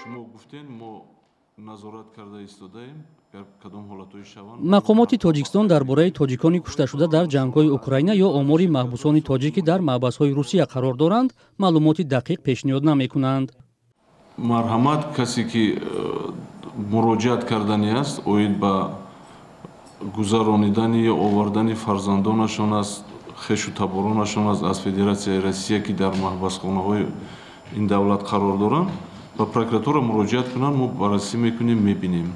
شما گفتین ما نظارت کرده ایستادیم کدام حالت‌های شوند. مقامات تاجیکستان درباره تاجیکانی کشته شده در جنگ‌های اوکراین یا آمار محبوسان تاجیکی در محبس‌های روسیه قرار دارند معلومات دقیق پیشنهاد نمی‌کنند. مرحمت کسی که مراجعت کردنی است اوید با گذراندن یا آوردن فرزندانشان است خویش و تبارانشان از فدراسیای روسیه که در محبسخانه‌های این دولت قرار دارند با پروکراتور مراجعت کنند ما بررسی میکنیم میبینیم.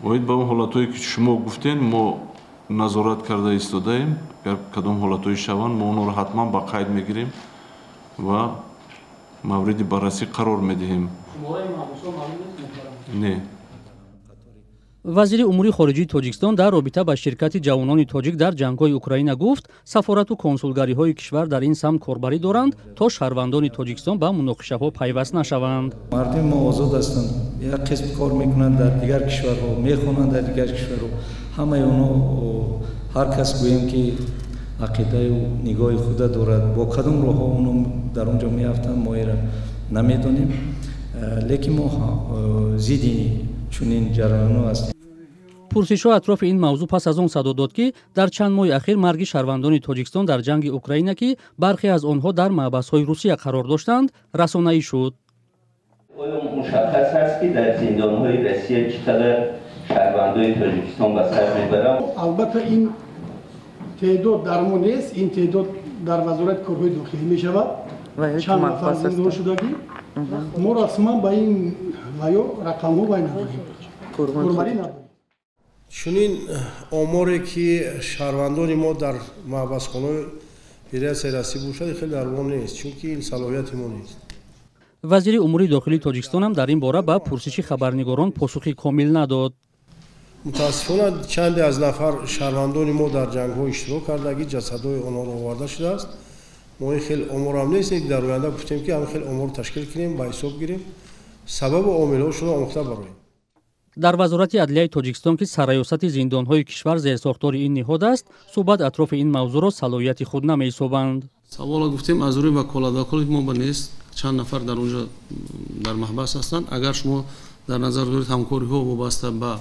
باید با اون حالتایی که شما گفتین ما نظارت کرده ایستادیم کدام حالتایی شوند ما اونها رو حتما با قید میگیریم و مورد بررسی قرار میدهیم. نه. وزیر امور خارجه تاجیکستان در رابطه با شرکت جوانان تاجیک در جنگ‌های اوکراین گفت سفارت و کنسولگری‌های کشور در این سمت کاربری دارند تا شهروندان تاجیکستان به مناقشه‌ها پیوست نشوند. مردم ما آزاد هستند. یک قسم کار میکنند در دیگر کشورها، میخوانند در دیگر کشورها. همه اونها هر کس گویم که عقیده و نگاه خود دارد با کدام راه‌ها اونها در اونجا میافتند ما را نمیدونیم. لیکن ما ضد چنین جریان‌ها هستیم. پرسش‌ها اطراف این موضوع پس از آن صدا داد که در چند ماه اخیر مرگ شهروندان تاجیکستان در جنگ اوکراین که برخی از آنها در محبس‌های روسیه قرار داشتند رسانه‌ای شد. مشخص است که در زندان‌های روسیه چقدر شهروندان تاجیکستان به سر می‌برند. البته این تعداد در ما نیست، این تعداد در وزارت کارهای داخلی می‌شود. چند نفر زندان شدگی ما رسما با این رقم‌ها باید نداریم. چنین آماری که شهروندان ما در محبسخانه فدراسیای روسیه باشد خیلی در ما نیست چون که این صلاحیت ما نیست. وزیر امور داخلی تاجیکستان هم در این باره به پرسش خبرنگاران پاسخی کامل نداد. متاسفانه چند از نفر شهروندان ما در جنگ‌ها اشتراک کردگی جسدهای آنها را آورده شده است. ما خیلی آمار هم نیست که در آینده گفتیم که همه خیلی آمار تشکیل کنیم با حساب گیریم سبب و عامل‌هاشون را آموخته براییم. در وزارت عدلیه تاجیکستان که سرایوسط زندان‌های کشور زیر ساختار این نهاد است صحبت اطراف این موضوع را صلاحیت خود نمی‌یابند. سوال گفتیم از روی وکالت ما نیست چند نفر در اونجا در محبس هستند اگر شما در نظر دارید همکاری‌ها وابسته به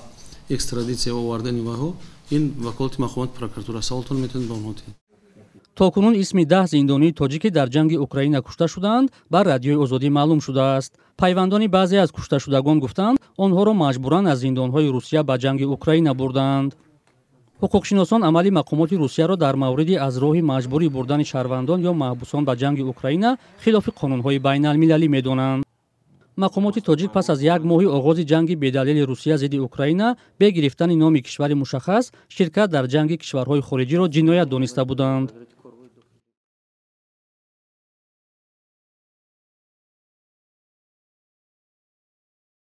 اکسترادیسیه و آوردن وها این وکالت مقامات پروکراتور سوالتون میتونید با اونها تاکنون اسم 10 زندانی تاجیکی در جنگ اوکراین کشته شدند بر رادیوی آزادی معلوم شده است. پیوندان بعضی از کشته شدگان گفتند آنها را مجبوراً از زندان‌های روسیه به جنگ اوکراین بردند. حقوقشناسان عملی مقامات روسیه را در مورد از راه مجبوری بردن شهروندان یا محبوسان به جنگ اوکراین خلاف قانون‌های بین‌المللی می‌دانند. مقامات تاجیک پس از یک ماه آغاز جنگ بی‌دلیل روسیه ضد اوکراین به گرفتن نام کشور مشخص شرکت در جنگ کشورهای خارجی را جنایت دانسته بودند.